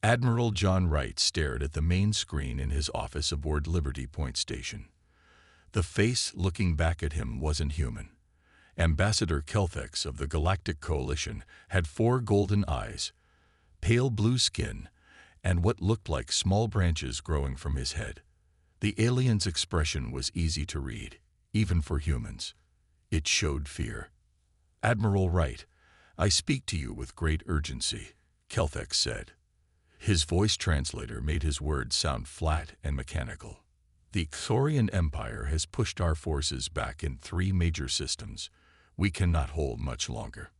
Admiral John Wright stared at the main screen in his office aboard Liberty Point Station. The face looking back at him wasn't human. Ambassador Kelthex of the Galactic Coalition had 4 golden eyes, pale blue skin, and what looked like small branches growing from his head. The alien's expression was easy to read, even for humans. It showed fear. "Admiral Wright, I speak to you with great urgency," Kelthex said. His voice translator made his words sound flat and mechanical. "The Xorian Empire has pushed our forces back in 3 major systems. We cannot hold much longer."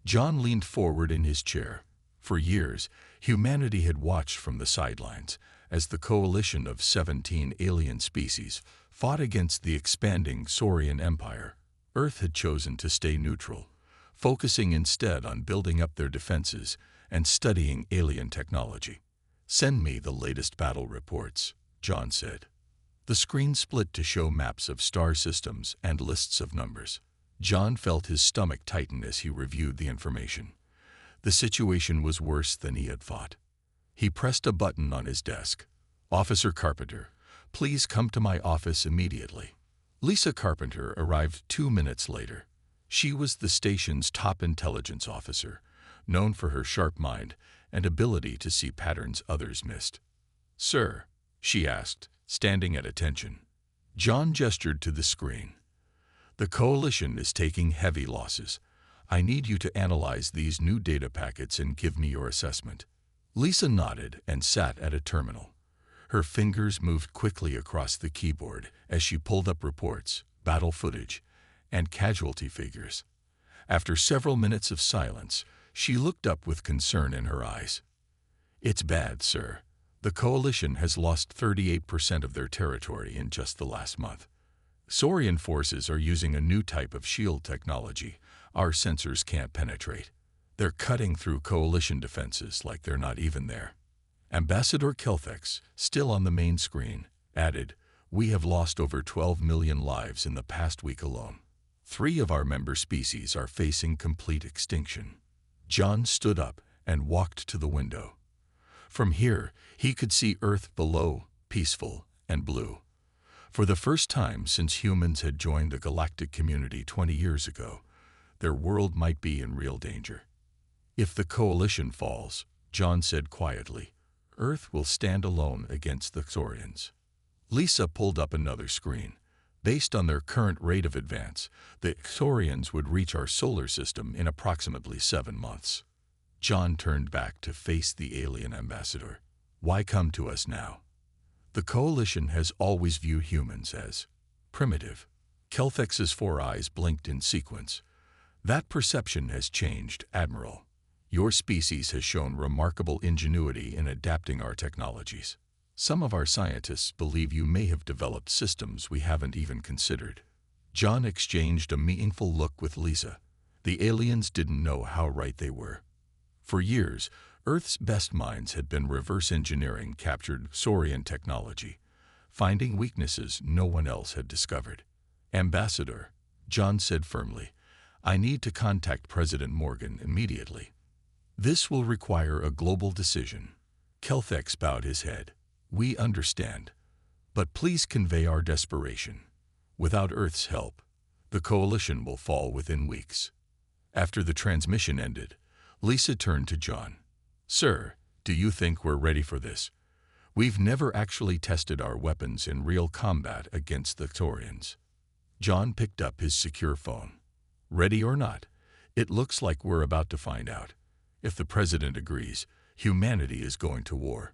John leaned forward in his chair. For years, humanity had watched from the sidelines as the coalition of 17 alien species fought against the expanding Xorian Empire. Earth had chosen to stay neutral, focusing instead on building up their defenses and studying alien technology. "Send me the latest battle reports," John said. The screen split to show maps of star systems and lists of numbers. John felt his stomach tighten as he reviewed the information. The situation was worse than he had thought. He pressed a button on his desk. "Officer Carpenter, please come to my office immediately." Lisa Carpenter arrived 2 minutes later. She was the station's top intelligence officer, known for her sharp mind and ability to see patterns others missed. "Sir," she asked, standing at attention. John gestured to the screen. "The Coalition is taking heavy losses. I need you to analyze these new data packets and give me your assessment." Lisa nodded and sat at a terminal. Her fingers moved quickly across the keyboard as she pulled up reports, battle footage, and casualty figures. After several minutes of silence, she looked up with concern in her eyes. "It's bad, sir. The Coalition has lost 38% of their territory in just the last month. Xorian forces are using a new type of shield technology our sensors can't penetrate. They're cutting through Coalition defenses like they're not even there." Ambassador Kelthex, still on the main screen, added, "We have lost over 12 million lives in the past week alone. 3 of our member species are facing complete extinction." John stood up and walked to the window. From here, he could see Earth below, peaceful and blue. For the first time since humans had joined the galactic community 20 years ago, their world might be in real danger. "If the Coalition falls," John said quietly, "Earth will stand alone against the Xorians." Lisa pulled up another screen. Based on their current rate of advance, the Xorians would reach our solar system in approximately 7 months. John turned back to face the alien ambassador. "Why come to us now?" "The Coalition has always viewed humans as primitive." Kelthex's 4 eyes blinked in sequence. "That perception has changed, Admiral. Your species has shown remarkable ingenuity in adapting our technologies. Some of our scientists believe you may have developed systems we haven't even considered." John exchanged a meaningful look with Lisa. The aliens didn't know how right they were. For years, Earth's best minds had been reverse engineering captured Xorian technology, finding weaknesses no one else had discovered. "Ambassador," John said firmly, "I need to contact President Morgan immediately. This will require a global decision." Kelthex bowed his head. "We understand, but please convey our desperation. Without Earth's help, the Coalition will fall within weeks." After the transmission ended, Lisa turned to John. "Sir, do you think we're ready for this? We've never actually tested our weapons in real combat against the Xorians." John picked up his secure phone. "Ready or not, it looks like we're about to find out. If the President agrees, humanity is going to war."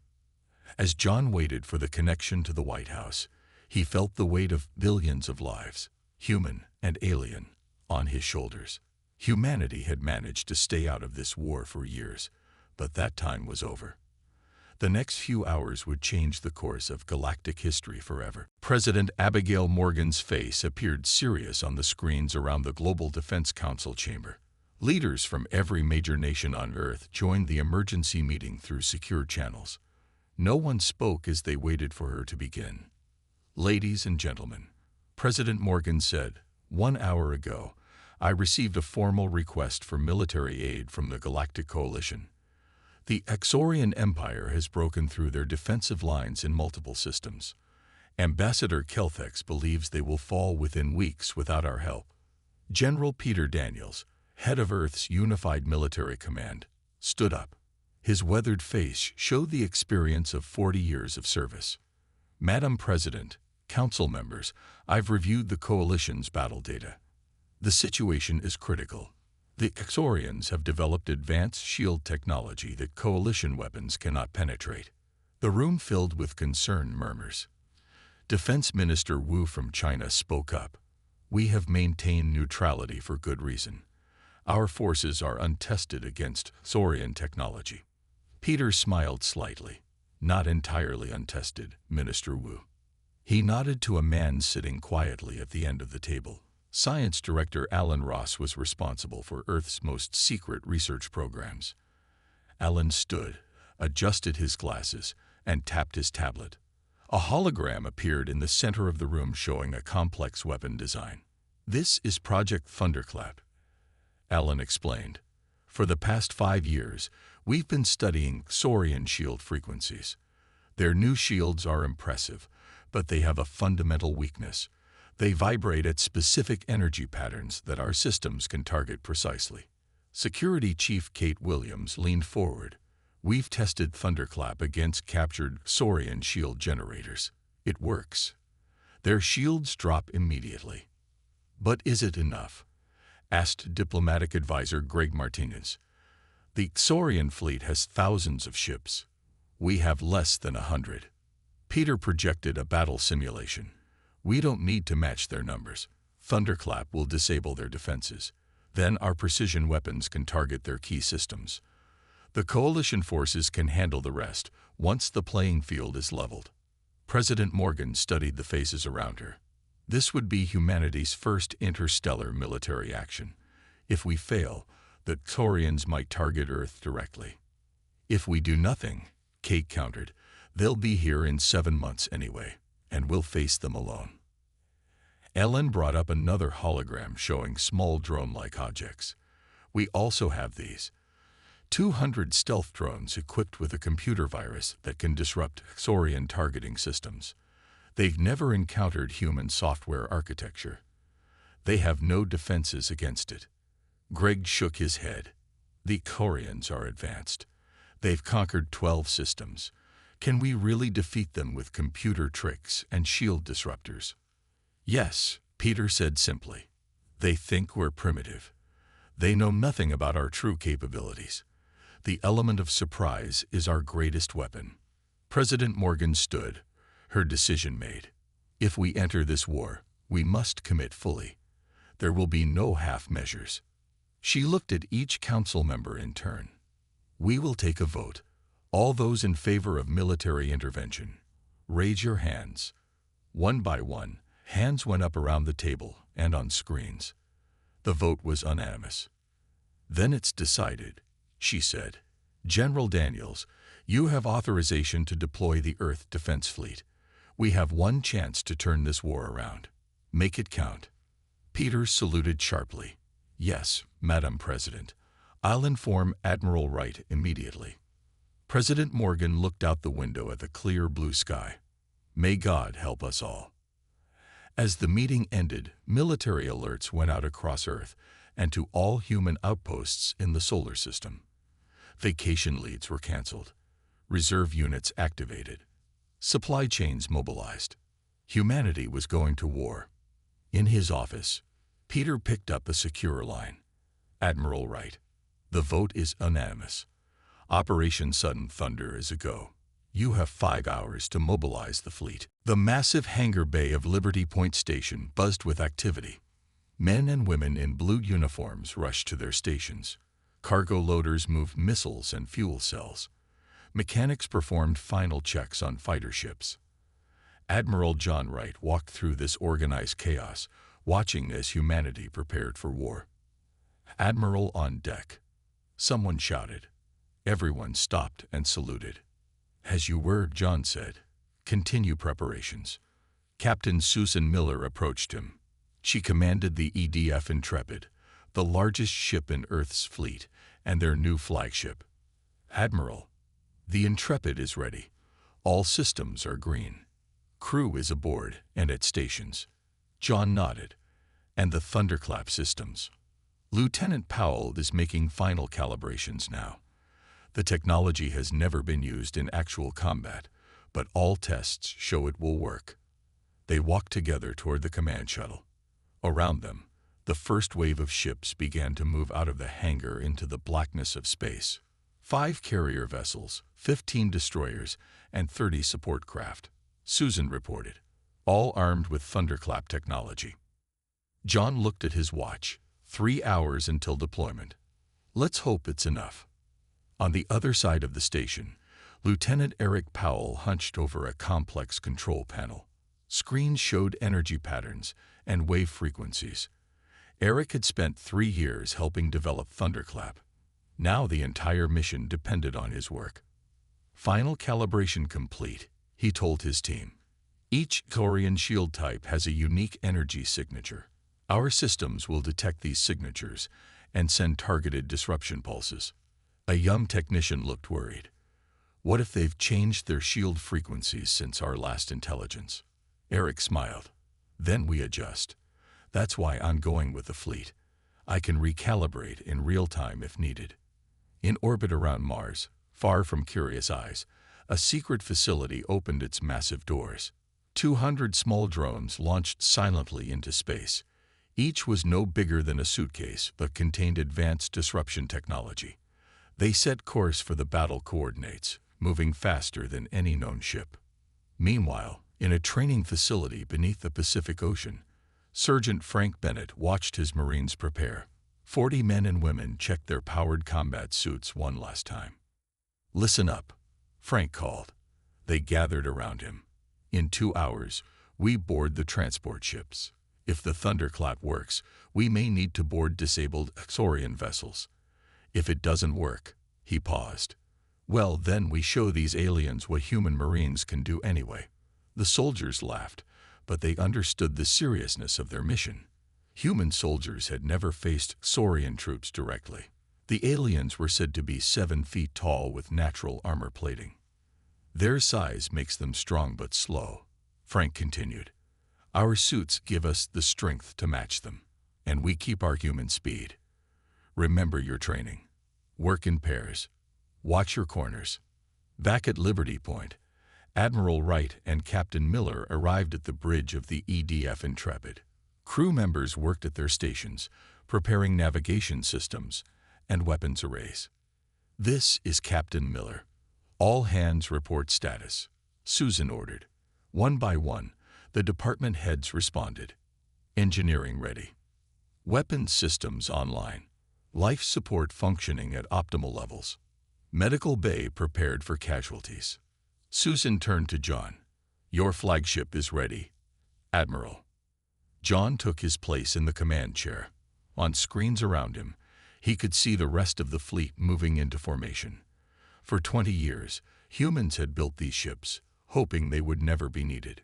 As John waited for the connection to the White House, he felt the weight of billions of lives, human and alien, on his shoulders. Humanity had managed to stay out of this war for years, but that time was over. The next few hours would change the course of galactic history forever. President Abigail Morgan's face appeared serious on the screens around the Global Defense Council chamber. Leaders from every major nation on Earth joined the emergency meeting through secure channels. No one spoke as they waited for her to begin. "Ladies and gentlemen," President Morgan said, "1 hour ago, I received a formal request for military aid from the Galactic Coalition. The Exorian Empire has broken through their defensive lines in multiple systems. Ambassador Kelthex believes they will fall within weeks without our help. General Peter Daniels, head of Earth's Unified Military Command, stood up. His weathered face showed the experience of 40 years of service. Madam President, Council members, I've reviewed the Coalition's battle data. The situation is critical. The Exorians have developed advanced shield technology that Coalition weapons cannot penetrate. The room filled with concerned murmurs. Defense Minister Wu from China spoke up. We have maintained neutrality for good reason. Our forces are untested against Exorian technology. Peter smiled slightly. Not entirely untested, Minister Wu. He nodded to a man sitting quietly at the end of the table. Science Director Alan Ross was responsible for Earth's most secret research programs. Alan stood, adjusted his glasses, and tapped his tablet. A hologram appeared in the center of the room showing a complex weapon design. This is Project Thunderclap, Alan explained. For the past 5 years, we've been studying Exorian shield frequencies. Their new shields are impressive, but they have a fundamental weakness. They vibrate at specific energy patterns that our systems can target precisely. Security Chief Kate Williams leaned forward. We've tested Thunderclap against captured Exorian shield generators. It works. Their shields drop immediately. But is it enough? Asked Diplomatic Advisor Greg Martinez. The Exorian fleet has thousands of ships. We have less than 100. Peter projected a battle simulation. We don't need to match their numbers. Thunderclap will disable their defenses. Then our precision weapons can target their key systems. The Coalition forces can handle the rest once the playing field is leveled. President Morgan studied the faces around her. This would be humanity's first interstellar military action. If we fail, the Exorians might target Earth directly. If we do nothing, Kate countered, they'll be here in 7 months anyway, and we'll face them alone. Ellen brought up another hologram showing small drone-like objects. We also have these. 200 stealth drones equipped with a computer virus that can disrupt Exorian targeting systems. They've never encountered human software architecture. They have no defenses against it. Greg shook his head. The Exorians are advanced. They've conquered 12 systems. Can we really defeat them with computer tricks and shield disruptors? Yes, Peter said simply. They think we're primitive. They know nothing about our true capabilities. The element of surprise is our greatest weapon. President Morgan stood, her decision made. If we enter this war, we must commit fully. There will be no half measures. She looked at each council member in turn. We will take a vote. All those in favor of military intervention, raise your hands. One by one, hands went up around the table and on screens. The vote was unanimous. Then it's decided, she said. General Daniels, you have authorization to deploy the Earth Defense Fleet. We have one chance to turn this war around. Make it count. Peter saluted sharply. Yes, Madam President. I'll inform Admiral Wright immediately. President Morgan looked out the window at the clear blue sky. May God help us all. As the meeting ended, military alerts went out across Earth and to all human outposts in the solar system. Vacation leads were canceled. Reserve units activated. Supply chains mobilized. Humanity was going to war. In his office, Peter picked up a secure line. Admiral Wright, the vote is unanimous. Operation Sudden Thunder is a go. You have 5 hours to mobilize the fleet. The massive hangar bay of Liberty Point Station buzzed with activity. Men and women in blue uniforms rushed to their stations. Cargo loaders moved missiles and fuel cells. Mechanics performed final checks on fighter ships. Admiral John Wright walked through this organized chaos, watching as humanity prepared for war. Admiral on deck. Someone shouted. Everyone stopped and saluted. As you were, John said. Continue preparations. Captain Susan Miller approached him. She commanded the EDF Intrepid, the largest ship in Earth's fleet, and their new flagship. "Admiral, the Intrepid is ready. All systems are green. Crew is aboard and at stations." John nodded. "And the thunderclap systems?" "Lieutenant Powell is making final calibrations now. The technology has never been used in actual combat, but all tests show it will work." They walked together toward the command shuttle. Around them, the first wave of ships began to move out of the hangar into the blackness of space. 5 carrier vessels, 15 destroyers, and 30 support craft, Susan reported, all armed with thunderclap technology. John looked at his watch. 3 hours until deployment. "Let's hope it's enough." On the other side of the station, Lieutenant Eric Powell hunched over a complex control panel. Screens showed energy patterns and wave frequencies. Eric had spent 3 years helping develop Thunderclap. Now the entire mission depended on his work. "Final calibration complete," he told his team. "Each Thorian shield type has a unique energy signature. Our systems will detect these signatures and send targeted disruption pulses." A young technician looked worried. "What if they've changed their shield frequencies since our last intelligence?" Eric smiled. "Then we adjust. That's why I'm going with the fleet. I can recalibrate in real time if needed." In orbit around Mars, far from curious eyes, a secret facility opened its massive doors. 200 small drones launched silently into space. Each was no bigger than a suitcase but contained advanced disruption technology. They set course for the battle coordinates, moving faster than any known ship. Meanwhile, in a training facility beneath the Pacific Ocean, Sergeant Frank Bennett watched his Marines prepare. 40 men and women checked their powered combat suits one last time. "Listen up," Frank called. They gathered around him. "In 2 hours, we board the transport ships. If the Thunderclap works, we may need to board disabled Xorian vessels. If it doesn't work," he paused, "well, then we show these aliens what human Marines can do anyway." The soldiers laughed, but they understood the seriousness of their mission. Human soldiers had never faced Xorian troops directly. The aliens were said to be 7 feet tall with natural armor plating. "Their size makes them strong but slow," Frank continued. "Our suits give us the strength to match them, and we keep our human speed. Remember your training. Work in pairs. Watch your corners." Back at Liberty Point, Admiral Wright and Captain Miller arrived at the bridge of the EDF Intrepid. Crew members worked at their stations, preparing navigation systems and weapons arrays. "This is Captain Miller. All hands report status," Susan ordered. One by one, the department heads responded. "Engineering ready. Weapons systems online. Life support functioning at optimal levels. Medical bay prepared for casualties." Susan turned to John. "Your flagship is ready, Admiral." John took his place in the command chair. On screens around him, he could see the rest of the fleet moving into formation. For 20 years, humans had built these ships, hoping they would never be needed.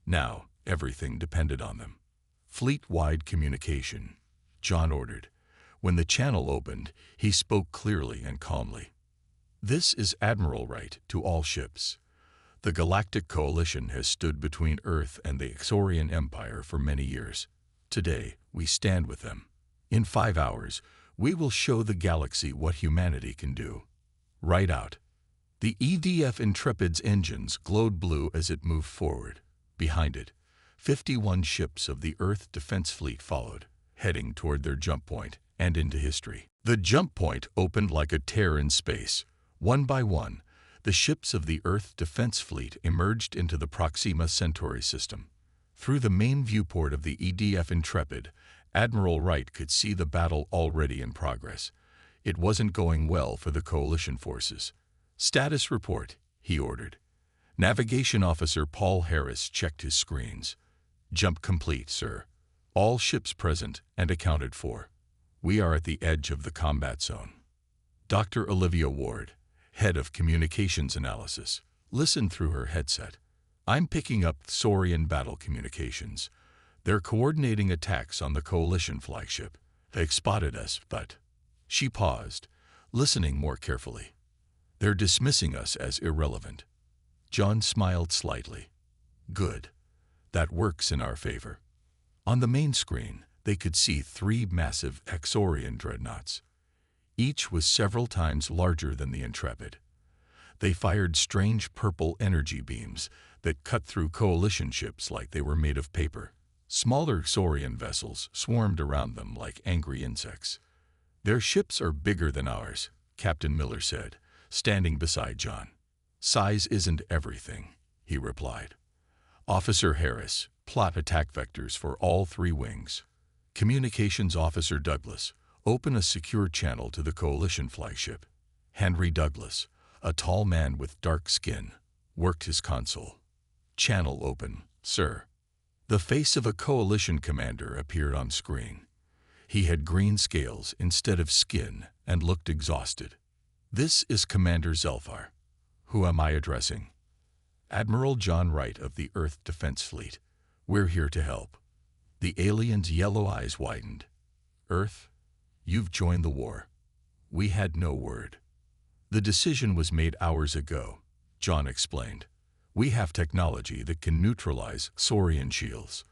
Now, everything depended on them. "Fleet-wide communication," John ordered. When the channel opened, he spoke clearly and calmly. "This is Admiral Wright to all ships. The Galactic Coalition has stood between Earth and the Xorian Empire for many years. Today, we stand with them. In 5 hours, we will show the galaxy what humanity can do." Right out. The EDF Intrepid's engines glowed blue as it moved forward. Behind it, 51 ships of the Earth Defense Fleet followed, heading toward their jump point and into history. The jump point opened like a tear in space. One by one, the ships of the Earth Defense Fleet emerged into the Proxima Centauri system. Through the main viewport of the EDF Intrepid, Admiral Wright could see the battle already in progress. It wasn't going well for the coalition forces. "Status report," he ordered. Navigation Officer Paul Harris checked his screens. "Jump complete, sir. All ships present and accounted for. We are at the edge of the combat zone." Dr. Olivia Ward, head of communications analysis, listened through her headset. "I'm picking up Xorian battle communications. They're coordinating attacks on the coalition flagship. They've spotted us, but..." She paused, listening more carefully. They're dismissing us as irrelevant. John smiled slightly. Good. That works in our favor. On the main screen, they could see 3 massive Exorian dreadnoughts. Each was several times larger than the Intrepid. They fired strange purple energy beams that cut through coalition ships like they were made of paper. Smaller Exorian vessels swarmed around them like angry insects. Their ships are bigger than ours, Captain Miller said, standing beside John. Size isn't everything, he replied. Officer Harris, plot attack vectors for all 3 wings. Communications Officer Douglas, open a secure channel to the Coalition flagship. Henry Douglas, a tall man with dark skin, worked his console. Channel open, sir. The face of a Coalition commander appeared on screen. He had green scales instead of skin and looked exhausted. This is Commander Zelfar. Who am I addressing? Admiral John Wright of the Earth Defense Fleet. We're here to help. The alien's yellow eyes widened. Earth, you've joined the war. We had no word. The decision was made hours ago, John explained. We have technology that can neutralize Saurian shields.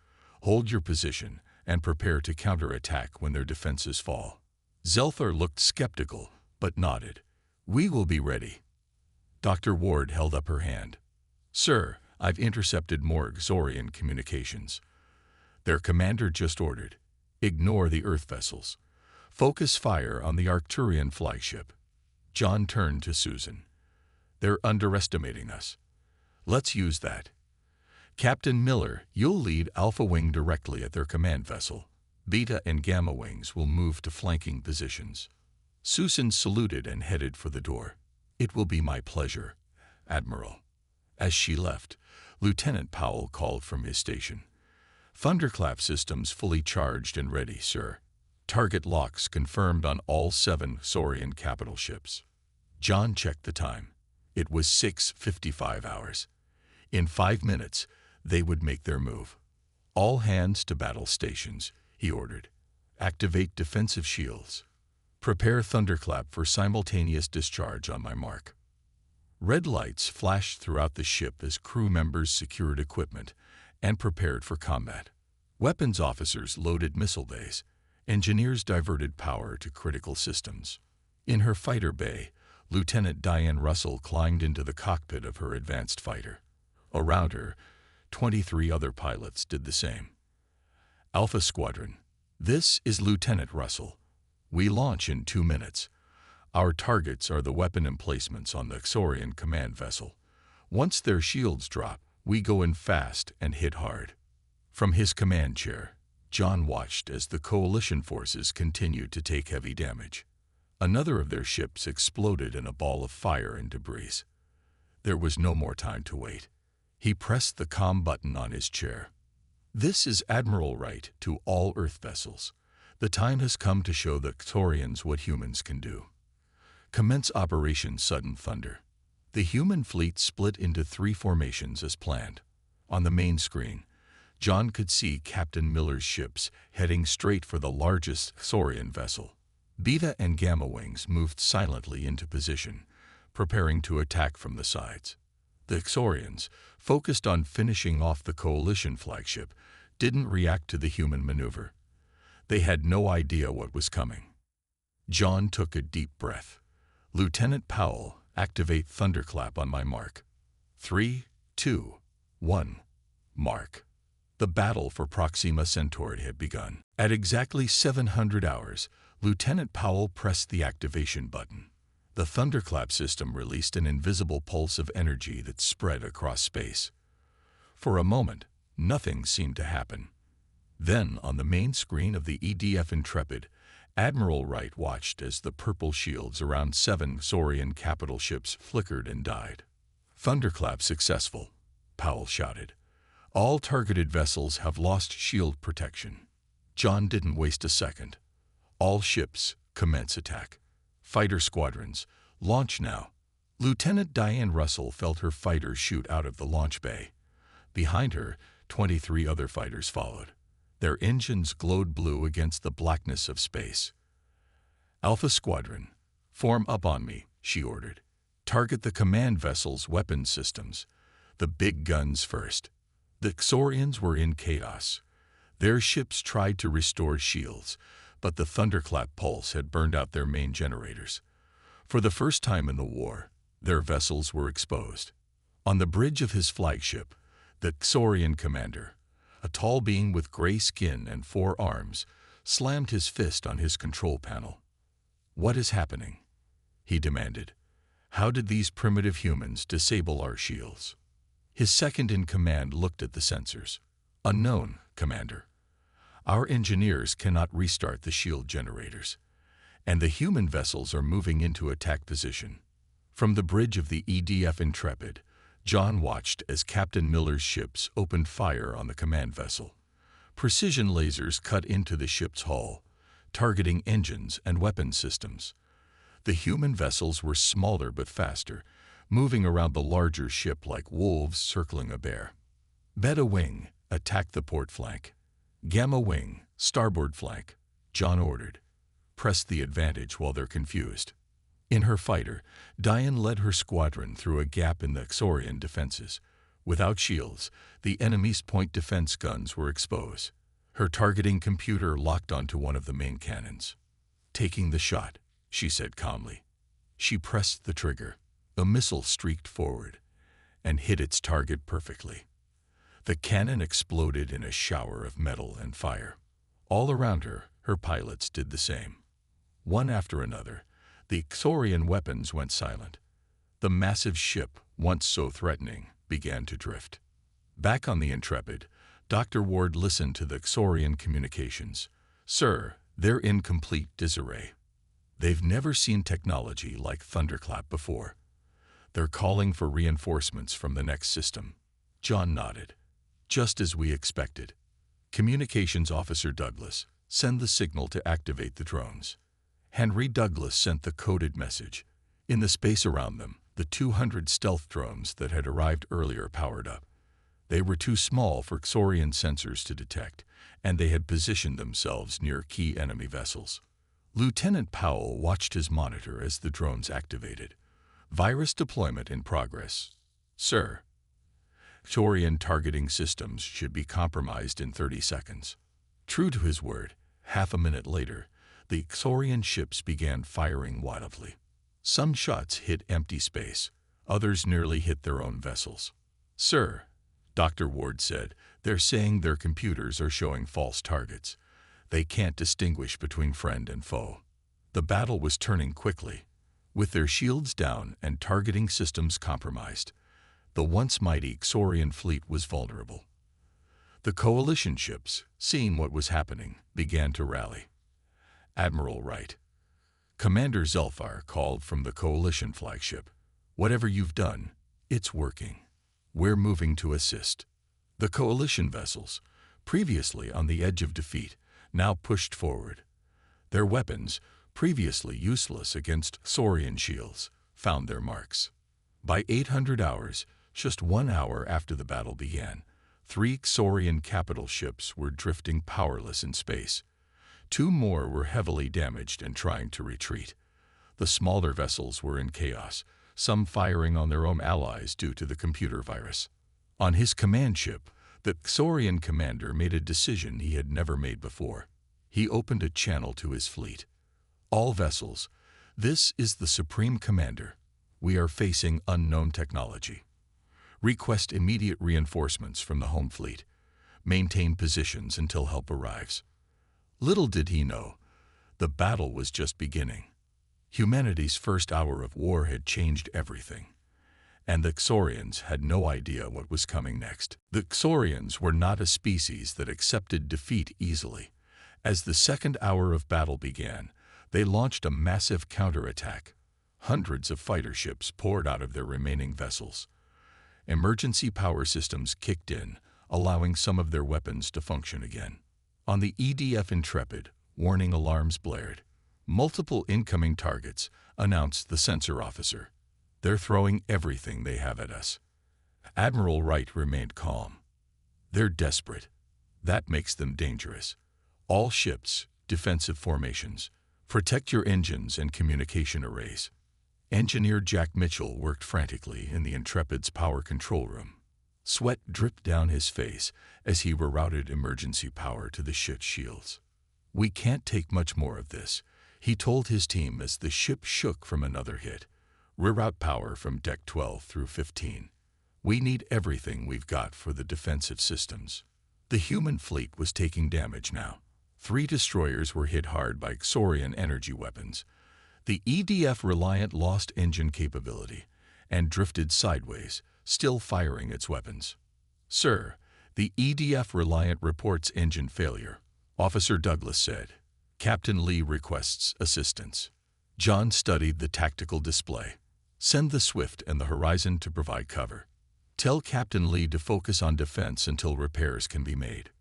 Hold your position and prepare to counterattack when their defenses fall. Zelfar looked skeptical, but nodded. We will be ready. Dr. Ward held up her hand. Sir, I've intercepted more Exorian communications. Their commander just ordered. Ignore the Earth vessels. Focus fire on the Arcturian flagship. John turned to Susan. They're underestimating us. Let's use that. Captain Miller, you'll lead Alpha Wing directly at their command vessel. Beta and Gamma Wings will move to flanking positions. Susan saluted and headed for the door. It will be my pleasure, Admiral. As she left, Lieutenant Powell called from his station. Thunderclap systems fully charged and ready, sir. Target locks confirmed on all 7 Saurian capital ships. John checked the time. It was 6:55 hours. In 5 minutes, they would make their move. All hands to battle stations, he ordered. Activate defensive shields. Prepare Thunderclap for simultaneous discharge on my mark. Red lights flashed throughout the ship as crew members secured equipment and prepared for combat. Weapons officers loaded missile bays. Engineers diverted power to critical systems. In her fighter bay, Lieutenant Diane Russell climbed into the cockpit of her advanced fighter. Around her, 23 other pilots did the same. Alpha Squadron, this is Lieutenant Russell. We launch in 2 minutes. Our targets are the weapon emplacements on the Exorian command vessel. Once their shields drop, we go in fast and hit hard. From his command chair, John watched as the Coalition forces continued to take heavy damage. Another of their ships exploded in a ball of fire and debris. There was no more time to wait. He pressed the comm button on his chair. This is Admiral Wright to all Earth vessels. The time has come to show the Exorians what humans can do. Commence Operation Sudden Thunder. The human fleet split into 3 formations as planned. On the main screen, John could see Captain Miller's ships heading straight for the largest Saurian vessel. Beta and Gamma Wings moved silently into position, preparing to attack from the sides. The Exorians, focused on finishing off the Coalition flagship, didn't react to the human maneuver. They had no idea what was coming. John took a deep breath. Lieutenant Powell, activate Thunderclap on my mark. 3, 2, 1, mark. The battle for Proxima Centauri had begun. At exactly 700 hours, Lieutenant Powell pressed the activation button. The Thunderclap system released an invisible pulse of energy that spread across space. For a moment, nothing seemed to happen. Then, on the main screen of the EDF Intrepid, Admiral Wright watched as the purple shields around 7 Saurian capital ships flickered and died. Thunderclap successful, Powell shouted. All targeted vessels have lost shield protection. John didn't waste a second. All ships, commence attack. Fighter squadrons, launch now. Lieutenant Diane Russell felt her fighter shoot out of the launch bay. Behind her, 23 other fighters followed. Their engines glowed blue against the blackness of space. Alpha Squadron, form up on me, she ordered. Target the command vessel's weapon systems. The big guns first. The Xorians were in chaos. Their ships tried to restore shields, but the thunderclap pulse had burned out their main generators. For the first time in the war, their vessels were exposed. On the bridge of his flagship, the Xorian commander, a tall being with gray skin and 4 arms, slammed his fist on his control panel. "What is happening?" he demanded. "How did these primitive humans disable our shields?" His second-in-command looked at the sensors. "Unknown, Commander. Our engineers cannot restart the shield generators, and the human vessels are moving into attack position." From the bridge of the EDF Intrepid, John watched as Captain Miller's ships opened fire on the command vessel. Precision lasers cut into the ship's hull, targeting engines and weapon systems. The human vessels were smaller but faster, moving around the larger ship like wolves circling a bear. "Beta wing, attack the port flank. Gamma wing, starboard flank," John ordered. "Press the advantage while they're confused." In her fighter, Diane led her squadron through a gap in the Xorian defenses. Without shields, the enemy's point defense guns were exposed. Her targeting computer locked onto one of the main cannons. "Taking the shot," she said calmly. She pressed the trigger. A missile streaked forward and hit its target perfectly. The cannon exploded in a shower of metal and fire. All around her, her pilots did the same. One after another, the Xorian weapons went silent. The massive ship, once so threatening, began to drift. Back on the Intrepid, Dr. Ward listened to the Xorian communications. "Sir, they're in complete disarray. They've never seen technology like Thunderclap before. They're calling for reinforcements from the next system." John nodded. "Just as we expected. Communications Officer Douglas, send the signal to activate the drones." Henry Douglas sent the coded message. In the space around them, the 200 stealth drones that had arrived earlier powered up. They were too small for Xorian sensors to detect, and they had positioned themselves near key enemy vessels. Lieutenant Powell watched his monitor as the drones activated. "Virus deployment in progress, sir. Xorian targeting systems should be compromised in 30 seconds. True to his word, half a minute later, the Xorian ships began firing wildly. Some shots hit empty space, others nearly hit their own vessels. "Sir," Dr. Ward said, "they're saying their computers are showing false targets. They can't distinguish between friend and foe." The battle was turning quickly. With their shields down and targeting systems compromised, the once mighty Xorian fleet was vulnerable. The coalition ships, seeing what was happening, began to rally. Admiral Wright. Commander Zelfar called from the coalition flagship. "Whatever you've done, it's working. We're moving to assist." The coalition vessels, previously on the edge of defeat, now pushed forward. Their weapons, previously useless against Xorian shields, found their marks. By 800 hours, just 1 hour after the battle began, 3 Xorian capital ships were drifting powerless in space. 2 more were heavily damaged and trying to retreat. The smaller vessels were in chaos, some firing on their own allies due to the computer virus. On his command ship, the Xorian commander made a decision he had never made before. He opened a channel to his fleet. "All vessels, this is the Supreme Commander. We are facing unknown technology. Request immediate reinforcements from the home fleet. Maintain positions until help arrives." Little did he know, the battle was just beginning. Humanity's first hour of war had changed everything, and the Xorians had no idea what was coming next. The Xorians were not a species that accepted defeat easily. As the second hour of battle began, they launched a massive counterattack. Hundreds of fighter ships poured out of their remaining vessels. Emergency power systems kicked in, allowing some of their weapons to function again. On the EDF Intrepid, warning alarms blared. "Multiple incoming targets," announced the sensor officer. "They're throwing everything they have at us." Admiral Wright remained calm. "They're desperate. That makes them dangerous. All ships, defensive formations. Protect your engines and communication arrays." Engineer Jack Mitchell worked frantically in the Intrepid's power control room. Sweat dripped down his face as he rerouted emergency power to the ship's shields. "We can't take much more of this," he told his team as the ship shook from another hit. "Reroute power from Deck 12 through 15. We need everything we've got for the defensive systems." The human fleet was taking damage now. 3 destroyers were hit hard by Xorian energy weapons. The EDF Reliant lost engine capability and drifted sideways, still firing its weapons. "Sir, the EDF Reliant reports engine failure," Officer Douglas said. "Captain Lee requests assistance." John studied the tactical display. "Send the Swift and the Horizon to provide cover. Tell Captain Lee to focus on defense until repairs can be made."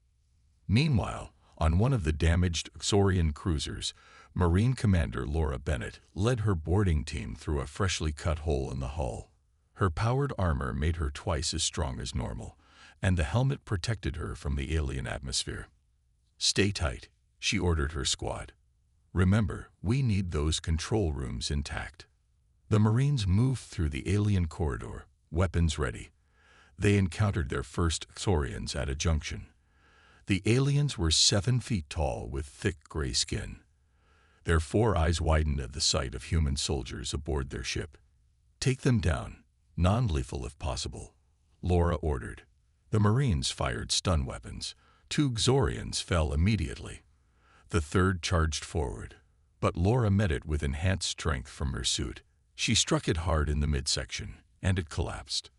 Meanwhile, on one of the damaged Xorian cruisers, Marine Commander Laura Bennett led her boarding team through a freshly cut hole in the hull. Her powered armor made her twice as strong as normal, and the helmet protected her from the alien atmosphere. "Stay tight," she ordered her squad. "Remember, we need those control rooms intact." The Marines moved through the alien corridor, weapons ready. They encountered their first Xorians at a junction. The aliens were 7 feet tall with thick gray skin. Their 4 eyes widened at the sight of human soldiers aboard their ship. "Take them down, non-lethal if possible," Laura ordered. The Marines fired stun weapons. 2 Xorians fell immediately. The 3rd charged forward, but Laura met it with enhanced strength from her suit. She struck it hard in the midsection, and it collapsed.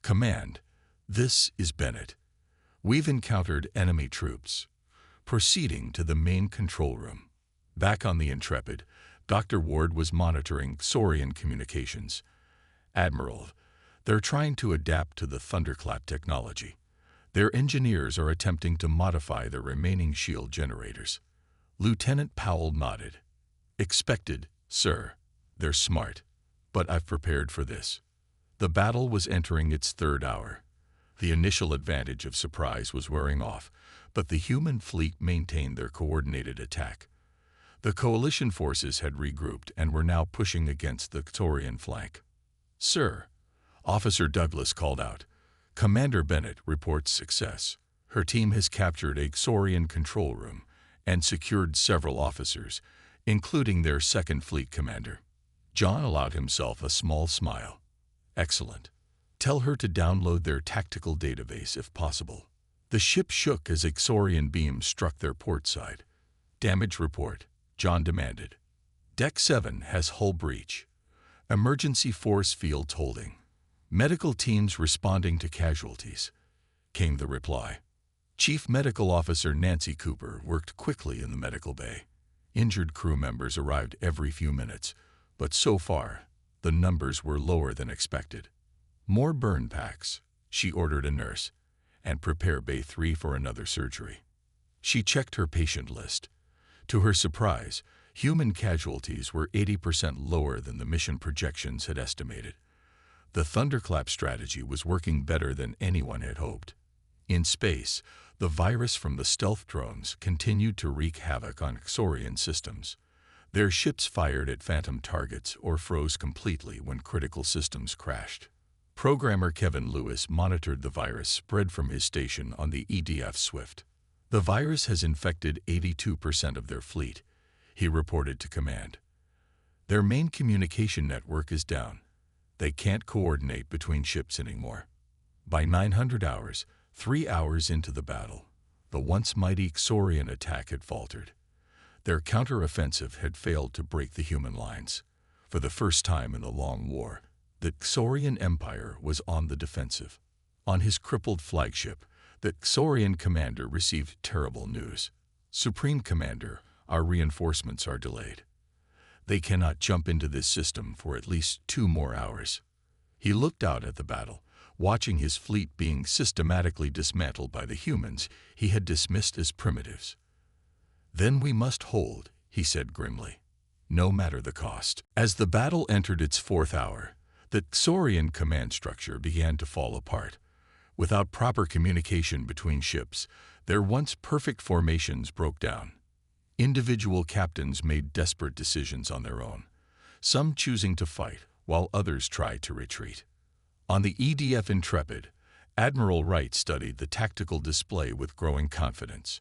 "Command, this is Bennett. We've encountered enemy troops." Proceeding to the main control room. Back on the Intrepid, Dr. Ward was monitoring Xorian communications. "Admiral, they're trying to adapt to the thunderclap technology. Their engineers are attempting to modify the remaining shield generators." Lieutenant Powell nodded. "Expected, sir. They're smart, but I've prepared for this." The battle was entering its 3rd hour. The initial advantage of surprise was wearing off, but the human fleet maintained their coordinated attack. The coalition forces had regrouped and were now pushing against the Xorian flank. "Sir," Officer Douglas called out, "Commander Bennett reports success. Her team has captured a Xorian control room and secured several officers, including their 2nd Fleet commander." John allowed himself a small smile. "Excellent. Tell her to download their tactical database if possible." The ship shook as Xorian beams struck their port side. "Damage report," John demanded. "Deck 7 has hull breach. Emergency force fields holding. Medical teams responding to casualties," came the reply. Chief Medical Officer Nancy Cooper worked quickly in the medical bay. Injured crew members arrived every few minutes, but so far, the numbers were lower than expected. "More burn packs," she ordered a nurse, "and prepare Bay 3 for another surgery." She checked her patient list. To her surprise, human casualties were 80% lower than the mission projections had estimated. The thunderclap strategy was working better than anyone had hoped. In space, the virus from the stealth drones continued to wreak havoc on Xorian systems. Their ships fired at phantom targets or froze completely when critical systems crashed. Programmer Kevin Lewis monitored the virus spread from his station on the EDF Swift. "The virus has infected 82% of their fleet," he reported to command. "Their main communication network is down. They can't coordinate between ships anymore." By 900 hours, 3 hours into the battle, the once mighty Xorian attack had faltered. Their counteroffensive had failed to break the human lines. For the first time in the long war, the Xorian Empire was on the defensive. On his crippled flagship, the Xorian commander received terrible news. "Supreme Commander, our reinforcements are delayed. They cannot jump into this system for at least 2 more hours." He looked out at the battle, watching his fleet being systematically dismantled by the humans he had dismissed as primitives. "Then we must hold," he said grimly, "no matter the cost." As the battle entered its 4th hour, the Xorian command structure began to fall apart. Without proper communication between ships, their once perfect formations broke down. Individual captains made desperate decisions on their own, some choosing to fight, while others tried to retreat. On the EDF Intrepid, Admiral Wright studied the tactical display with growing confidence.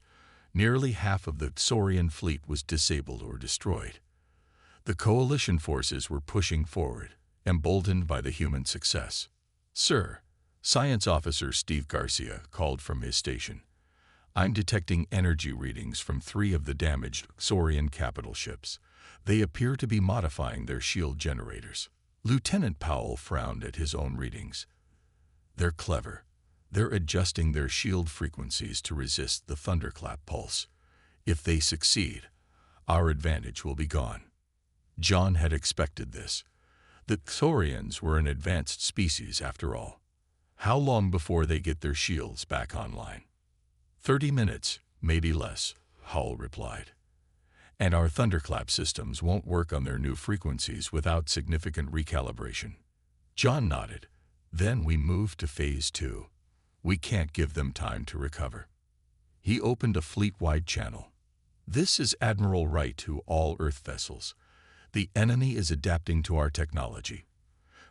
Nearly half of the Saurian fleet was disabled or destroyed. The coalition forces were pushing forward, emboldened by the human success. "Sir," Science Officer Steve Garcia called from his station, "I'm detecting energy readings from 3 of the damaged Saurian capital ships. They appear to be modifying their shield generators." Lieutenant Powell frowned at his own readings. "They're clever. They're adjusting their shield frequencies to resist the thunderclap pulse. If they succeed, our advantage will be gone." John had expected this. The Saurians were an advanced species after all. How long before they get their shields back online? 30 minutes, maybe less, Hull replied. And our thunderclap systems won't work on their new frequencies without significant recalibration. John nodded. Then we moved to Phase 2. We can't give them time to recover. He opened a fleet-wide channel. "This is Admiral Wright to all Earth vessels. The enemy is adapting to our technology.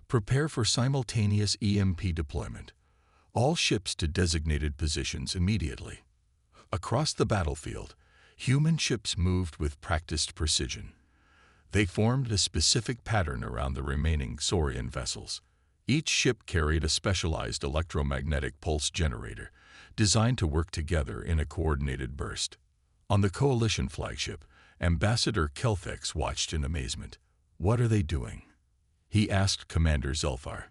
Prepare for simultaneous EMP deployment. All ships to designated positions immediately." Across the battlefield, human ships moved with practiced precision. They formed a specific pattern around the remaining Saurian vessels. Each ship carried a specialized electromagnetic pulse generator, designed to work together in a coordinated burst. On the Coalition flagship, Ambassador Kelthex watched in amazement. "What are they doing?" he asked Commander Zulfar.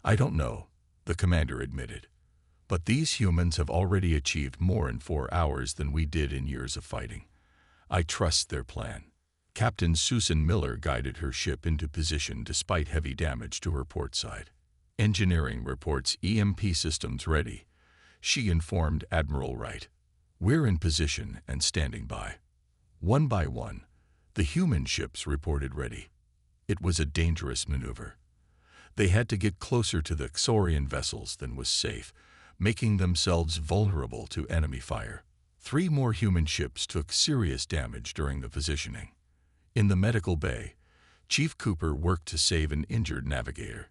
"I don't know," the commander admitted. "But these humans have already achieved more in 4 hours than we did in years of fighting. I trust their plan." Captain Susan Miller guided her ship into position despite heavy damage to her port side. "Engineering reports EMP systems ready," she informed Admiral Wright. "We're in position and standing by." One by one, the human ships reported ready. It was a dangerous maneuver. They had to get closer to the Saurian vessels than was safe, making themselves vulnerable to enemy fire. 3 more human ships took serious damage during the positioning. In the medical bay, Chief Cooper worked to save an injured navigator.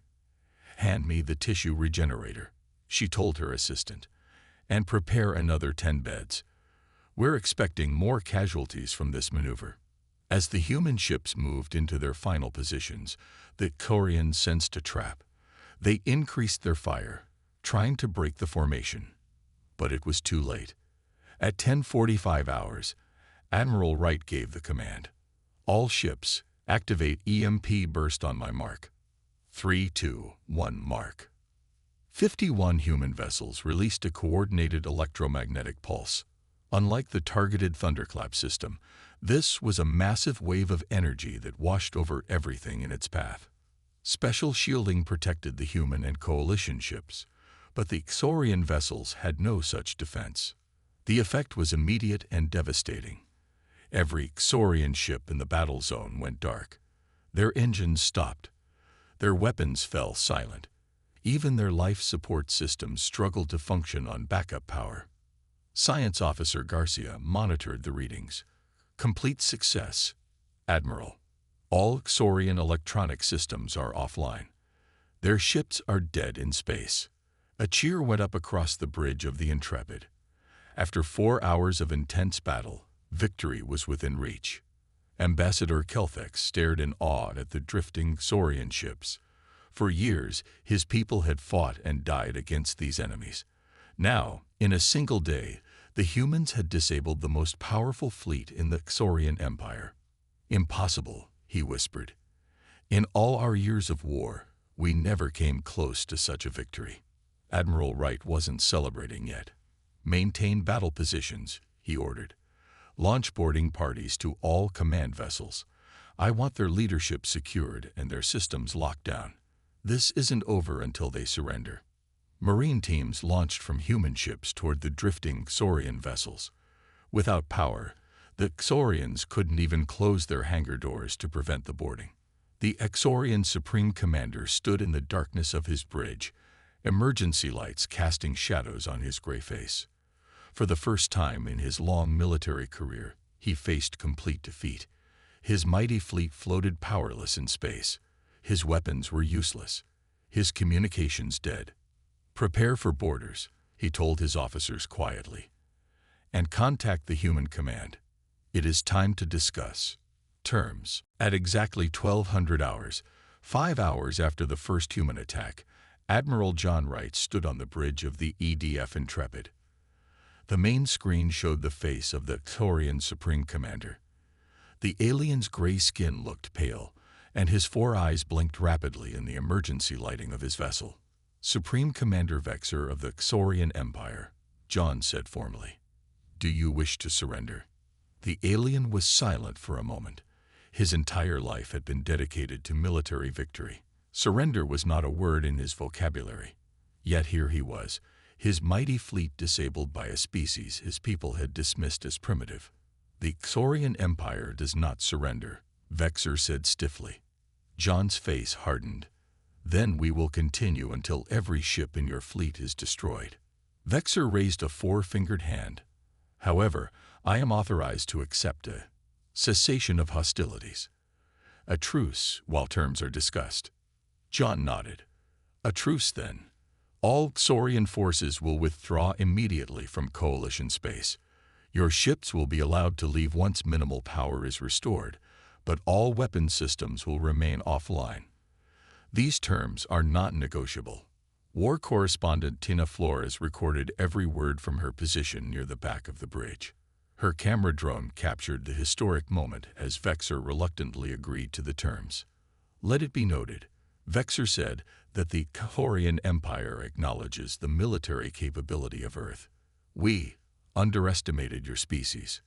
"Hand me the tissue regenerator," she told her assistant, "and prepare another 10 beds. We're expecting more casualties from this maneuver." As the human ships moved into their final positions, the Saurians sensed a trap. They increased their fire, trying to break the formation. But it was too late. At 10:45 hours, Admiral Wright gave the command. "All ships, activate EMP burst on my mark." 3, 2, 1, mark. 51 human vessels released a coordinated electromagnetic pulse. Unlike the targeted thunderclap system, this was a massive wave of energy that washed over everything in its path. Special shielding protected the human and coalition ships, but the Saurian vessels had no such defense. The effect was immediate and devastating. Every Saurian ship in the battle zone went dark. Their engines stopped. Their weapons fell silent. Even their life support systems struggled to function on backup power. Science Officer Garcia monitored the readings. "Complete success, Admiral. All Saurian electronic systems are offline. Their ships are dead in space." A cheer went up across the bridge of the Intrepid. After 4 hours of intense battle, victory was within reach. Ambassador Kelthex stared in awe at the drifting Saurian ships. For years, his people had fought and died against these enemies. Now, in a single day, the humans had disabled the most powerful fleet in the Saurian Empire. "Impossible," he whispered. "In all our years of war, we never came close to such a victory." Admiral Wright wasn't celebrating yet. "Maintain battle positions," he ordered. "Launch boarding parties to all command vessels. I want their leadership secured and their systems locked down. This isn't over until they surrender." Marine teams launched from human ships toward the drifting Saurian vessels. Without power, the Saurians couldn't even close their hangar doors to prevent the boarding. The Saurian Supreme Commander stood in the darkness of his bridge, emergency lights casting shadows on his gray face. For the first time in his long military career, he faced complete defeat. His mighty fleet floated powerless in space. His weapons were useless, his communications dead. "Prepare for boarders," he told his officers quietly, "and contact the human command. It is time to discuss terms." At exactly 1200 hours, 5 hours after the first human attack, Admiral John Wright stood on the bridge of the EDF Intrepid. The main screen showed the face of the Thorian Supreme Commander. The alien's gray skin looked pale, and his 4 eyes blinked rapidly in the emergency lighting of his vessel. "Supreme Commander Vexer of the Xorian Empire," John said formally. "Do you wish to surrender?" The alien was silent for a moment. His entire life had been dedicated to military victory. Surrender was not a word in his vocabulary. Yet here he was, his mighty fleet disabled by a species his people had dismissed as primitive. "The Xorian Empire does not surrender," Vexer said stiffly. John's face hardened. "Then we will continue until every ship in your fleet is destroyed." Vexer raised a 4-fingered hand. "However, I am authorized to accept a cessation of hostilities. A truce while terms are discussed." John nodded. "A truce, then. All Xorian forces will withdraw immediately from Coalition space. Your ships will be allowed to leave once minimal power is restored, but all weapon systems will remain offline. These terms are not negotiable." War correspondent Tina Flores recorded every word from her position near the back of the bridge. Her camera drone captured the historic moment as Vexer reluctantly agreed to the terms. "Let it be noted," Vexer said, "that the Xorian Empire acknowledges the military capability of Earth. We underestimated your species."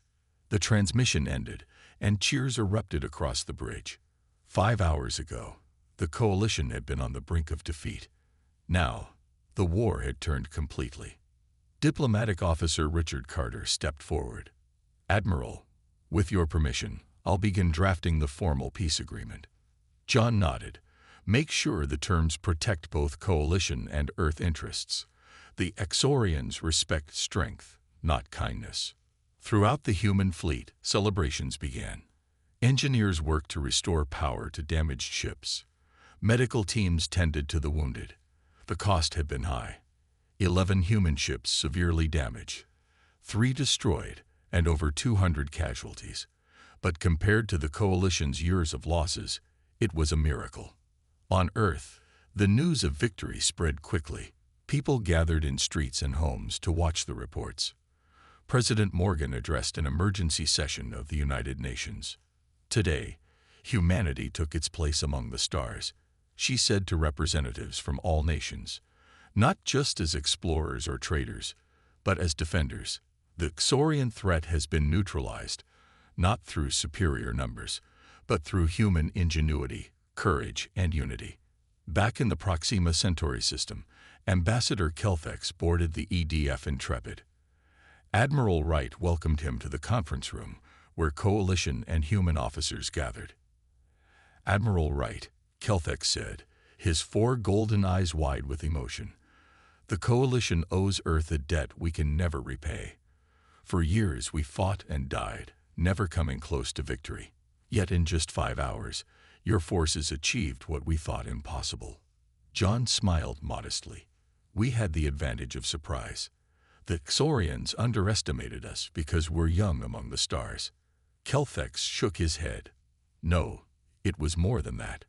The transmission ended, and cheers erupted across the bridge. 5 hours ago, the Coalition had been on the brink of defeat. Now, the war had turned completely. Diplomatic Officer Richard Carter stepped forward. "Admiral, with your permission, I'll begin drafting the formal peace agreement." John nodded. "Make sure the terms protect both Coalition and Earth interests. The Xorians respect strength, not kindness." Throughout the human fleet, celebrations began. Engineers worked to restore power to damaged ships. Medical teams tended to the wounded. The cost had been high. 11 human ships severely damaged, 3 destroyed, and over 200 casualties. But compared to the Coalition's years of losses, it was a miracle. On Earth, the news of victory spread quickly. People gathered in streets and homes to watch the reports. President Morgan addressed an emergency session of the United Nations. "Today, humanity took its place among the stars," she said to representatives from all nations, "not just as explorers or traders, but as defenders. The Xorian threat has been neutralized, not through superior numbers, but through human ingenuity, courage, and unity." Back in the Proxima Centauri system, Ambassador Kelfex boarded the EDF Intrepid. Admiral Wright welcomed him to the conference room, where Coalition and human officers gathered. "Admiral Wright," Kelfex said, his 4 golden eyes wide with emotion, "the Coalition owes Earth a debt we can never repay. For years we fought and died, never coming close to victory. Yet in just 5 hours, your forces achieved what we thought impossible." John smiled modestly. "We had the advantage of surprise. The Xorians underestimated us because we're young among the stars." Kelfex shook his head. "No, it was more than that.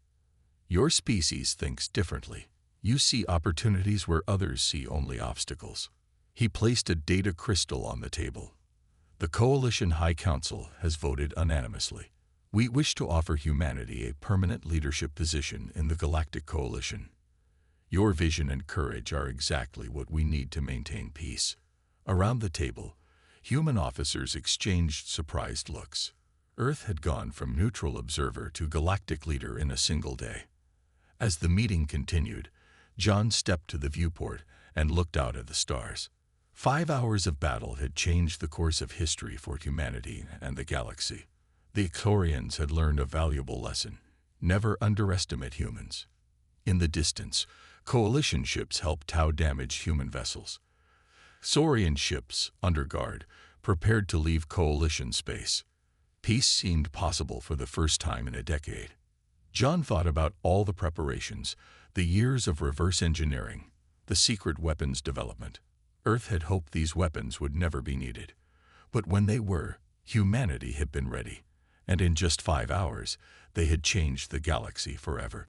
Your species thinks differently. You see opportunities where others see only obstacles." He placed a data crystal on the table. "The Coalition High Council has voted unanimously. We wish to offer humanity a permanent leadership position in the Galactic Coalition. Your vision and courage are exactly what we need to maintain peace." Around the table, human officers exchanged surprised looks. Earth had gone from neutral observer to galactic leader in a single day. As the meeting continued, John stepped to the viewport and looked out at the stars. 5 hours of battle had changed the course of history for humanity and the galaxy. The Xorians had learned a valuable lesson: never underestimate humans. In the distance, Coalition ships helped tow damaged human vessels. Xorian ships, under guard, prepared to leave Coalition space. Peace seemed possible for the first time in a decade. John thought about all the preparations, the years of reverse engineering, the secret weapons development. Earth had hoped these weapons would never be needed. But when they were, humanity had been ready, and in just 5 hours, they had changed the galaxy forever.